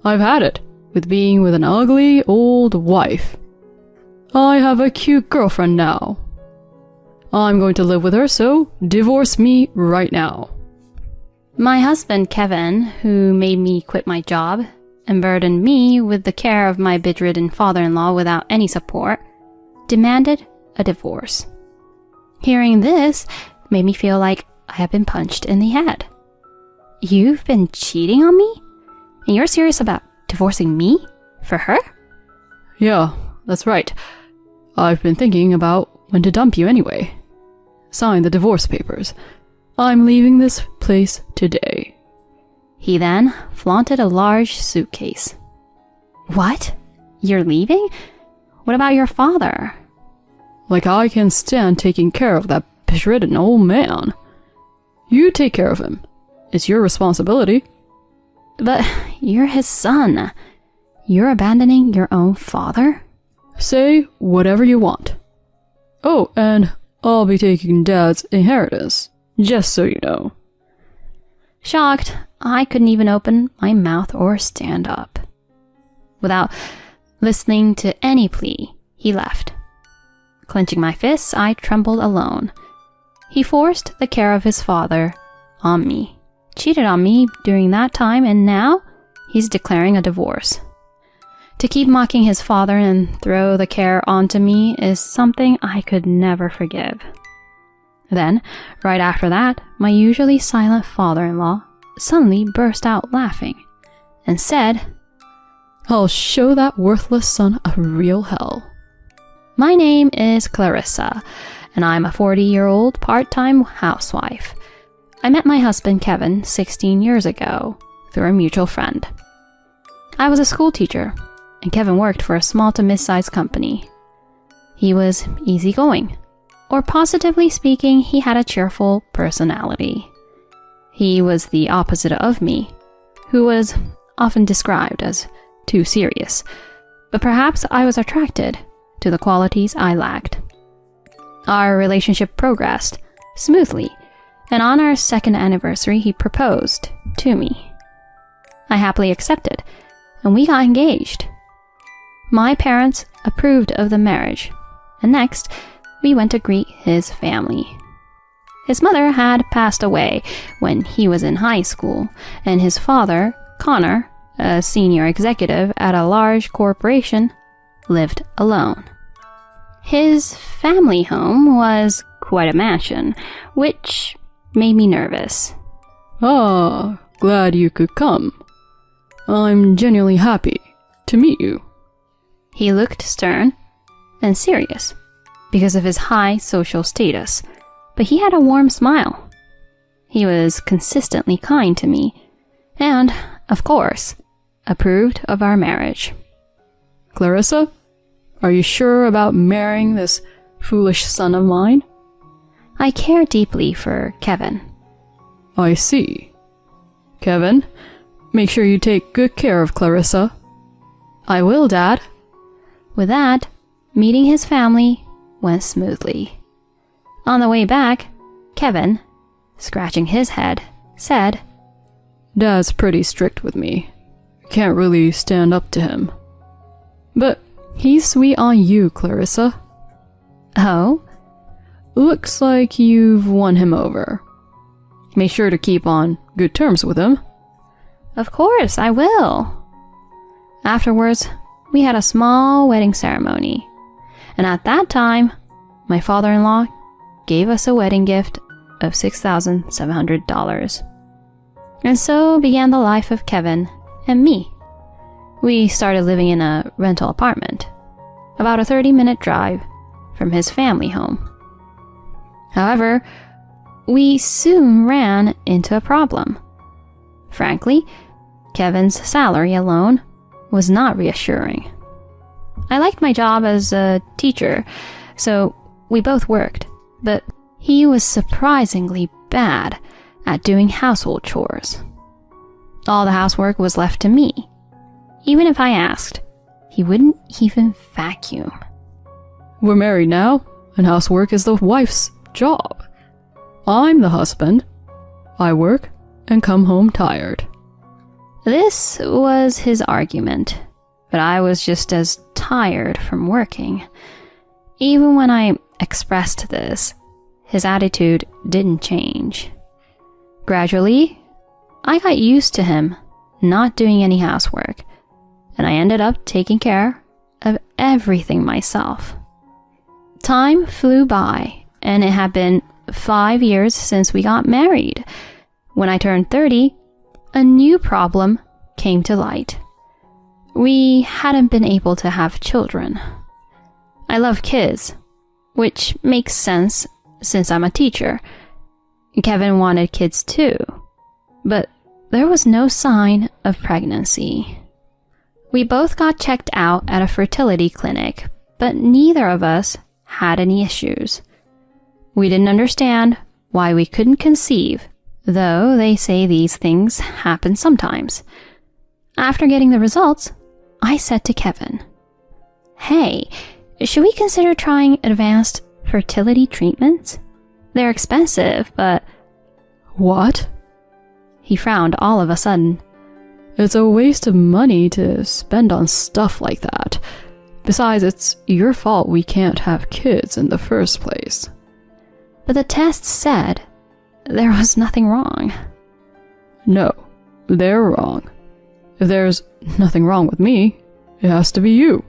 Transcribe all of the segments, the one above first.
I've had it with being with an ugly old wife. I have a cute girlfriend now. I'm going to live with her, so divorce me right now. My husband, Kevin, who made me quit my job and burdened me with the care of my bedridden father-in-law without any support, demanded a divorce. Hearing this made me feel like I had been punched in the head. You've been cheating on me? And you're serious about divorcing me? For her? Yeah, that's right. I've been thinking about when to dump you anyway. Sign the divorce papers. I'm leaving this place today. He then flaunted a large suitcase. What? You're leaving? What about your father? Like I can stand taking care of that bedridden old man. You take care of him. It's your responsibility. But you're his son. You're abandoning your own father? Say whatever you want. Oh, and I'll be taking Dad's inheritance, just so you know. Shocked, I couldn't even open my mouth or stand up. Without listening to any plea, he left. Clenching my fists, I trembled alone. He forced the care of his father on me, cheated on me during that time, and now he's declaring a divorce. To keep mocking his father and throw the care onto me is something I could never forgive. Then, right after that, my usually silent father-in-law suddenly burst out laughing and said, I'll show that worthless son a real hell. My name is Clarissa, and I'm a 40-year-old part-time housewife. I met my husband Kevin 16 years ago through a mutual friend. I was a school teacher, and Kevin worked for a small to mid-sized company. He was easygoing, or positively speaking, he had a cheerful personality. He was the opposite of me, who was often described as too serious, but perhaps I was attracted to the qualities I lacked. Our relationship progressed smoothly, and on our second anniversary, he proposed to me. I happily accepted, and we got engaged. My parents approved of the marriage, and next, we went to greet his family. His mother had passed away when he was in high school, and his father, Connor, a senior executive at a large corporation, lived alone. His family home was quite a mansion, which made me nervous. Ah, glad you could come. I'm genuinely happy to meet you. He looked stern and serious because of his high social status, but he had a warm smile. He was consistently kind to me, and, of course, approved of our marriage. Clarissa, are you sure about marrying this foolish son of mine? I care deeply for Kevin. I see. Kevin, make sure you take good care of Clarissa. I will, Dad. With that, meeting his family went smoothly. On the way back, Kevin, scratching his head, said, Dad's pretty strict with me. Can't really stand up to him. But he's sweet on you, Clarissa. Oh? Looks like you've won him over. Make sure to keep on good terms with him. Of course, I will. Afterwards, we had a small wedding ceremony, and at that time, my father-in-law gave us a wedding gift of $6,700. And so began the life of Kevin and me. We started living in a rental apartment, about a 30-minute drive from his family home. However, we soon ran into a problem. Frankly, Kevin's salary alone was not reassuring. I liked my job as a teacher, so we both worked, but he was surprisingly bad at doing household chores. All the housework was left to me. Even if I asked, he wouldn't even vacuum. We're married now, and housework is the wife's job. I'm the husband. I work and come home tired. This was his argument, but I was just as tired from working. Even when I expressed this, his attitude didn't change. Gradually, I got used to him not doing any housework, and I ended up taking care of everything myself. Time flew by, and it had been 5 years since we got married. When I turned 30, a new problem came to light. We hadn't been able to have children. I love kids, which makes sense since I'm a teacher. Kevin wanted kids too, but there was no sign of pregnancy. We both got checked out at a fertility clinic, but neither of us had any issues. We didn't understand why we couldn't conceive, though they say these things happen sometimes. After getting the results, I said to Kevin, "Hey, should we consider trying advanced fertility treatments? They're expensive, but..." What? He frowned all of a sudden. It's a waste of money to spend on stuff like that. Besides, it's your fault we can't have kids in the first place. But the tests said there was nothing wrong. No, they're wrong. If there's nothing wrong with me, it has to be you.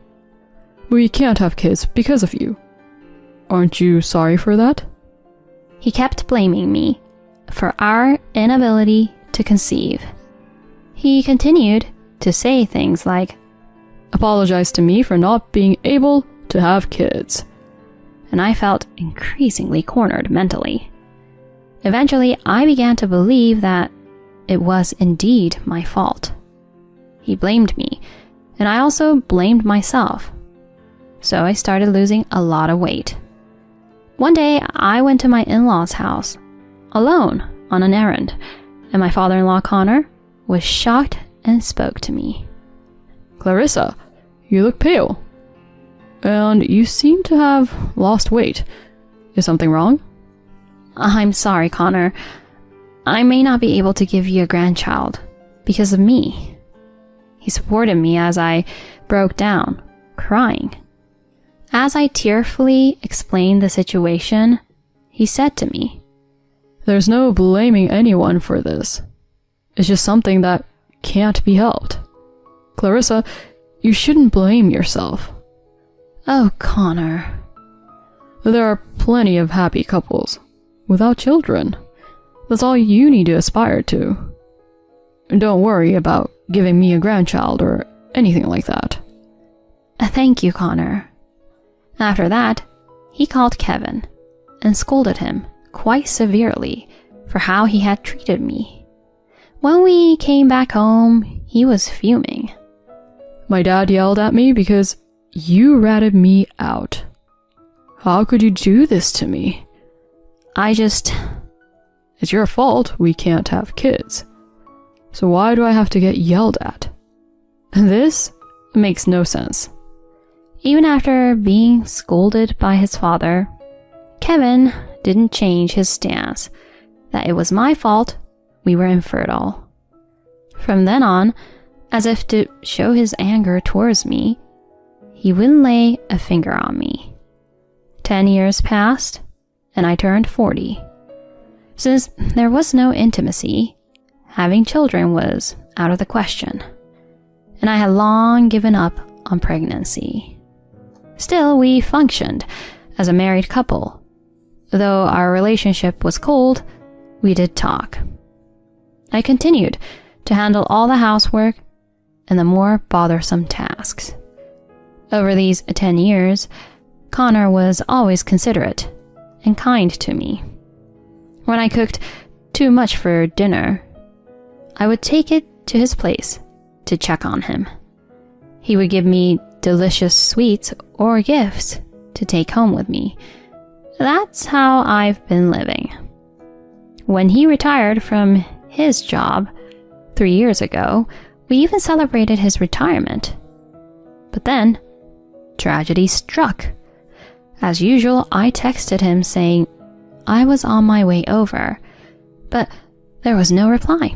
We can't have kids because of you. Aren't you sorry for that? He kept blaming me for our inability to conceive. He continued to say things like, "Apologize to me for not being able to have kids." And I felt increasingly cornered mentally. Eventually, I began to believe that it was indeed my fault. He blamed me, and I also blamed myself. So I started losing a lot of weight. One day, I went to my in-laws' house, alone on an errand, and my father-in-law Connor was shocked and spoke to me. "Clarissa, you look pale. And you seem to have lost weight. Is something wrong?" "I'm sorry, Connor. I may not be able to give you a grandchild because of me." He supported me as I broke down, crying. As I tearfully explained the situation, he said to me, "There's no blaming anyone for this. It's just something that can't be helped. Clarissa, you shouldn't blame yourself." "Oh, Connor." There are plenty of happy couples without children. That's all you need to aspire to. Don't worry about giving me a grandchild or anything like that. "Thank you, Connor." After that, he called Kevin and scolded him quite severely for how he had treated me. When we came back home, he was fuming. "My dad yelled at me because you ratted me out. How could you do this to me?" It's your fault we can't have kids. So why do I have to get yelled at? This makes no sense. Even after being scolded by his father, Kevin didn't change his stance that it was my fault we were infertile. From then on, as if to show his anger towards me, he wouldn't lay a finger on me. 10 years passed, and I turned 40. Since there was no intimacy, having children was out of the question, and I had long given up on pregnancy. Still, we functioned as a married couple. Though our relationship was cold, we did talk. I continued to handle all the housework and the more bothersome tasks. Over these 10 years, Connor was always considerate and kind to me. When I cooked too much for dinner, I would take it to his place to check on him. He would give me delicious sweets or gifts to take home with me. That's how I've been living. When he retired from his job 3 years ago, we even celebrated his retirement. But then, tragedy struck. As usual, I texted him saying I was on my way over, but there was no reply.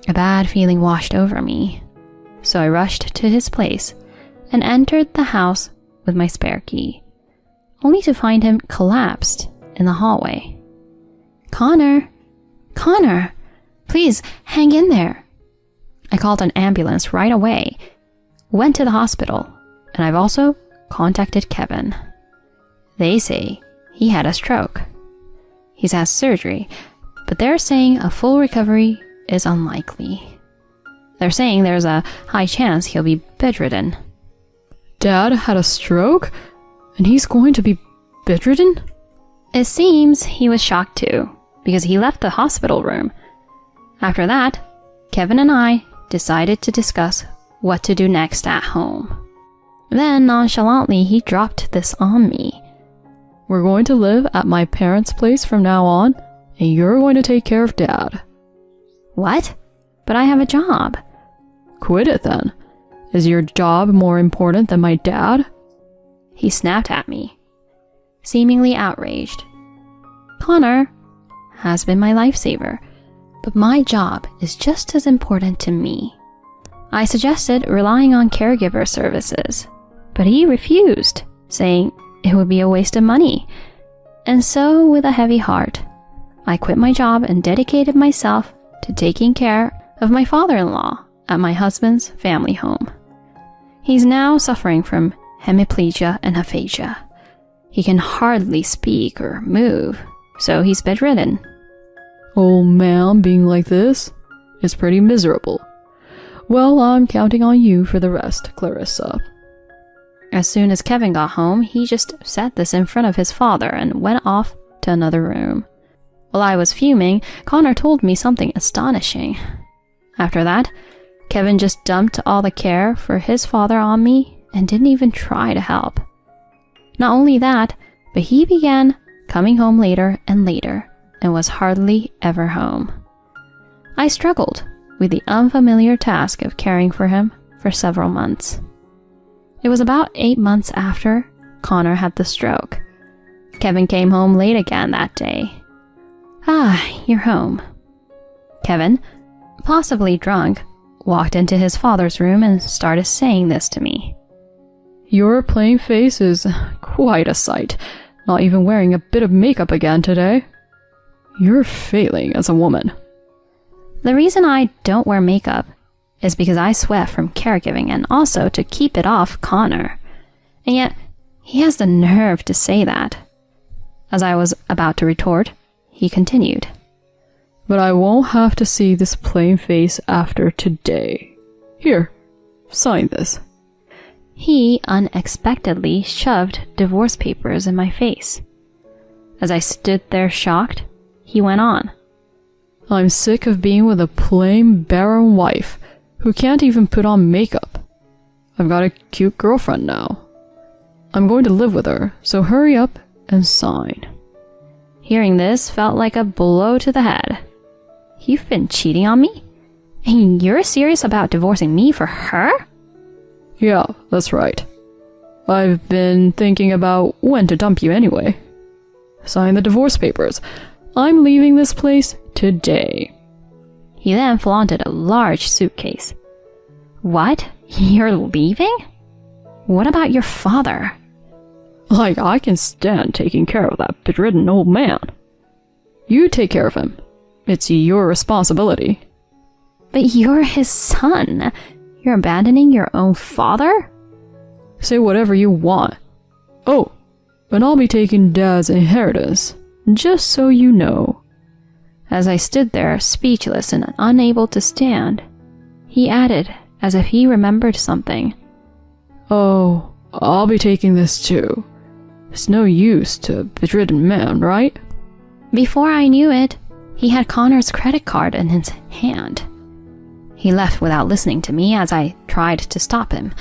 A bad feeling washed over me, so I rushed to his place and entered the house with my spare key, only to find him collapsed in the hallway. Connor, please hang in there. I called an ambulance right away, went to the hospital, and I've also contacted Kevin. They say he had a stroke. He's had surgery, but they're saying a full recovery is unlikely. They're saying there's a high chance he'll be bedridden. Dad had a stroke? And he's going to be bedridden? It seems he was shocked too, because he left the hospital room. After that, Kevin and I decided to discuss what to do next at home. Then, nonchalantly, he dropped this on me. We're going to live at my parents' place from now on, and you're going to take care of Dad. What? But I have a job. Quit it then. Is your job more important than my dad? He snapped at me, seemingly outraged. Connor has been my lifesaver, but my job is just as important to me. I suggested relying on caregiver services, but he refused, saying it would be a waste of money. And so, with a heavy heart, I quit my job and dedicated myself to taking care of my father-in-law at my husband's family home. He's now suffering from hemiplegia and aphasia. He can hardly speak or move, so he's bedridden. Old man being like this is pretty miserable. Well, I'm counting on you for the rest, Clarissa. As soon as Kevin got home, he just said this in front of his father and went off to another room. While I was fuming, Connor told me something astonishing. After that, Kevin just dumped all the care for his father on me and didn't even try to help. Not only that, but he began coming home later and later and was hardly ever home. I struggled with the unfamiliar task of caring for him for several months. It was about 8 months after Connor had the stroke. Kevin came home late again that day. "Ah, you're home." Kevin, possibly drunk, walked into his father's room and started saying this to me. Your plain face is quite a sight, not even wearing a bit of makeup again today. You're failing as a woman. The reason I don't wear makeup is because I sweat from caregiving and also to keep it off Connor. And yet, he has the nerve to say that. As I was about to retort, he continued. But I won't have to see this plain face after today. Here, sign this. He unexpectedly shoved divorce papers in my face. As I stood there shocked, he went on. I'm sick of being with a plain, barren wife who can't even put on makeup. I've got a cute girlfriend now. I'm going to live with her, so hurry up and sign. Hearing this felt like a blow to the head. You've been cheating on me? And you're serious about divorcing me for her? Yeah, that's right. I've been thinking about when to dump you anyway. Sign the divorce papers. I'm leaving this place today. He then flaunted a large suitcase. What? You're leaving? What about your father? Like I can stand taking care of that bedridden old man. You take care of him. It's your responsibility. But you're his son. You're abandoning your own father? Say whatever you want. Oh, and I'll be taking Dad's inheritance, just so you know. As I stood there, speechless and unable to stand, he added, as if he remembered something. Oh, I'll be taking this too. It's no use to a bedridden man, right? Before I knew it, he had Connor's credit card in his hand. He left without listening to me as I tried to stop him.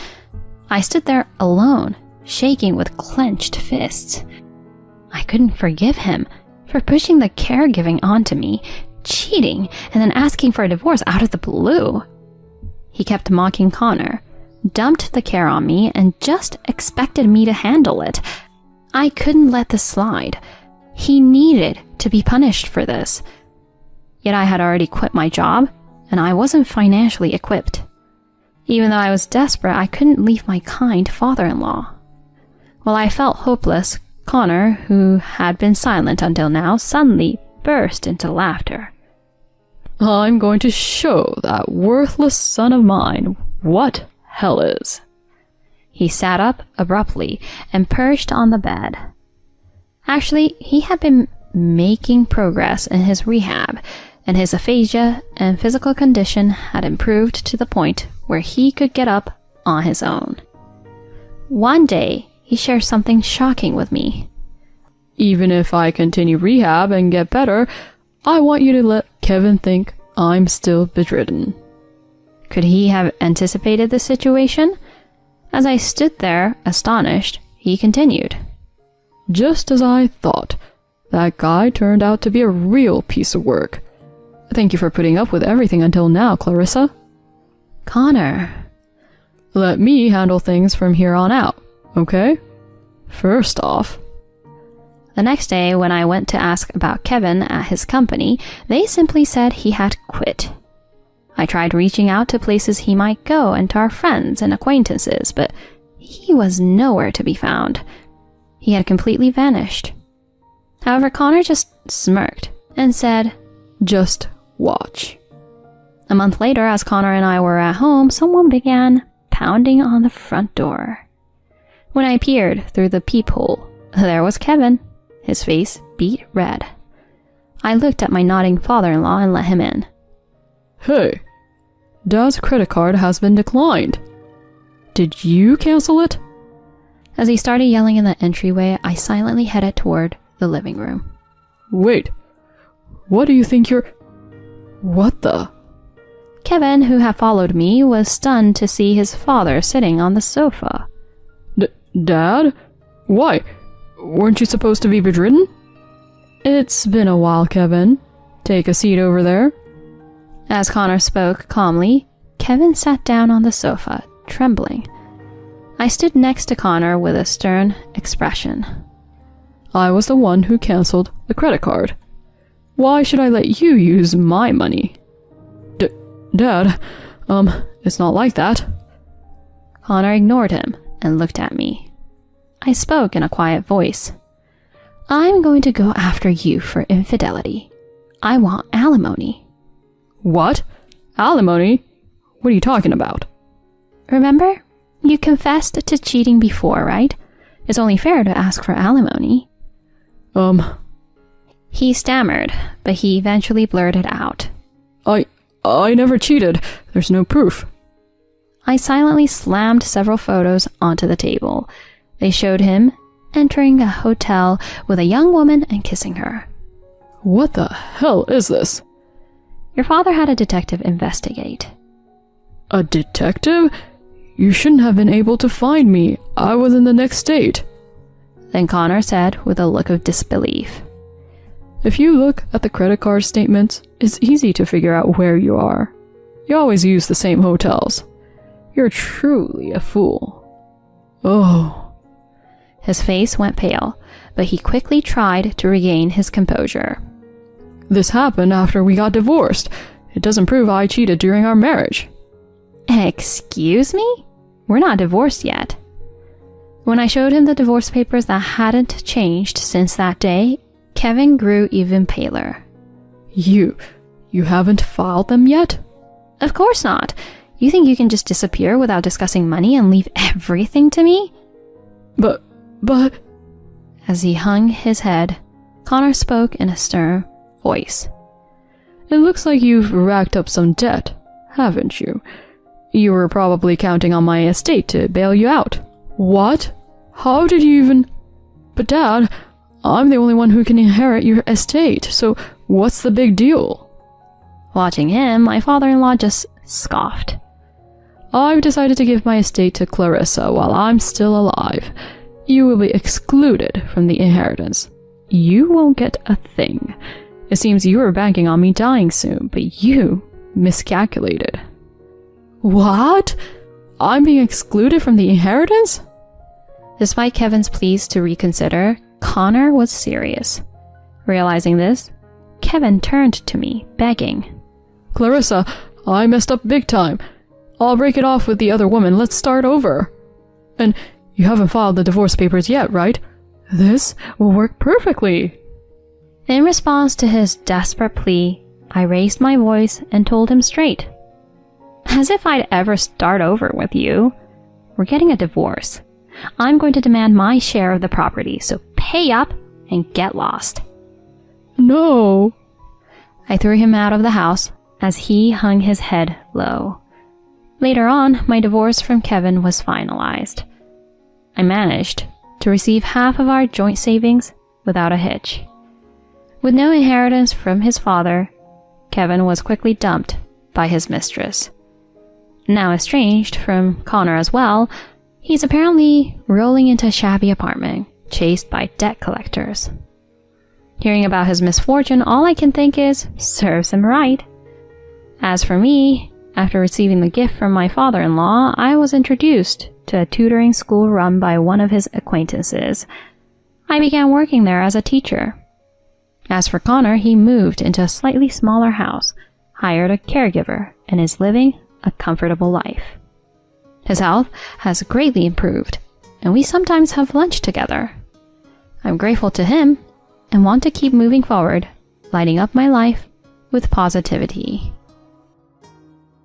I stood there alone, shaking with clenched fists. I couldn't forgive him for pushing the caregiving onto me, cheating, and then asking for a divorce out of the blue. He kept mocking Connor, dumped the care on me, and just expected me to handle it. I couldn't let this slide. He needed to be punished for this. Yet I had already quit my job and I wasn't financially equipped. Even though I was desperate, I couldn't leave my kind father-in-law. While I felt hopeless, Connor, who had been silent until now, suddenly burst into laughter. I'm going to show that worthless son of mine what hell is. He sat up abruptly and perched on the bed. Actually, he had been making progress in his rehab, and his aphasia and physical condition had improved to the point where he could get up on his own. One day, he shared something shocking with me. Even if I continue rehab and get better, I want you to let Kevin think I'm still bedridden. Could he have anticipated the situation? As I stood there, astonished, he continued. Just as I thought. That guy turned out to be a real piece of work. Thank you for putting up with everything until now, Clarissa. Connor. Let me handle things from here on out, okay? First off, The next day, when I went to ask about Kevin at his company, they simply said he had quit. I tried reaching out to places he might go and to our friends and acquaintances, but he was nowhere to be found. He had completely vanished. However, Connor just smirked and said, just watch. A month later, as Connor and I were at home, someone began pounding on the front door. When I peered through the peephole, there was Kevin, his face beet red. I looked at my nodding father-in-law and let him in. Hey, Dad's credit card has been declined. Did you cancel it? As he started yelling in the entryway, I silently headed toward the living room. Wait, what do you think you're... What the... Kevin, who had followed me, was stunned to see his father sitting on the sofa. Dad? Why? Weren't you supposed to be bedridden? It's been a while, Kevin. Take a seat over there. As Connor spoke calmly, Kevin sat down on the sofa, trembling. I stood next to Connor with a stern expression. I was the one who canceled the credit card. Why should I let you use my money? Dad, it's not like that. Connor ignored him and looked at me. I spoke in a quiet voice. I'm going to go after you for infidelity. I want alimony. What? Alimony? What are you talking about? Remember? You confessed to cheating before, right? It's only fair to ask for alimony. He stammered, but he eventually blurted out. I never cheated. There's no proof. I silently slammed several photos onto the table. They showed him entering a hotel with a young woman and kissing her. What the hell is this? Your father had a detective investigate. A detective? You shouldn't have been able to find me. I was in the next state. Then Connor said with a look of disbelief. If you look at the credit card statements, it's easy to figure out where you are. You always use the same hotels. You're truly a fool. Oh. His face went pale, but he quickly tried to regain his composure. This happened after we got divorced. It doesn't prove I cheated during our marriage. Excuse me? We're not divorced yet. When I showed him the divorce papers that hadn't changed since that day, Kevin grew even paler. You haven't filed them yet? Of course not. You think you can just disappear without discussing money and leave everything to me? But... As he hung his head, Connor spoke in a stern voice. It looks like you've racked up some debt, haven't you? You were probably counting on my estate to bail you out. What? How did you even... But Dad, I'm the only one who can inherit your estate, so what's the big deal? Watching him, my father-in-law just scoffed. I've decided to give my estate to Clarissa while I'm still alive. You will be excluded from the inheritance. You won't get a thing. It seems you were banking on me dying soon, but you miscalculated. What? I'm being excluded from the inheritance? Despite Kevin's pleas to reconsider, Connor was serious. Realizing this, Kevin turned to me, begging. Clarissa, I messed up big time. I'll break it off with the other woman. Let's start over. And you haven't filed the divorce papers yet, right? This will work perfectly. In response to his desperate plea, I raised my voice and told him straight. As if I'd ever start over with you. We're getting a divorce. I'm going to demand my share of the property, so pay up and get lost. No. I threw him out of the house as he hung his head low. Later on, my divorce from Kevin was finalized. I managed to receive half of our joint savings without a hitch. With no inheritance from his father, Kevin was quickly dumped by his mistress. Now estranged from Connor as well, he's apparently rolling into a shabby apartment, chased by debt collectors. Hearing about his misfortune, all I can think is, serves him right. As for me, after receiving the gift from my father-in-law, I was introduced to a tutoring school run by one of his acquaintances. I began working there as a teacher. As for Connor, he moved into a slightly smaller house, hired a caregiver, and is living a comfortable life. His health has greatly improved, and we sometimes have lunch together. I'm grateful to him and want to keep moving forward, lighting up my life with positivity.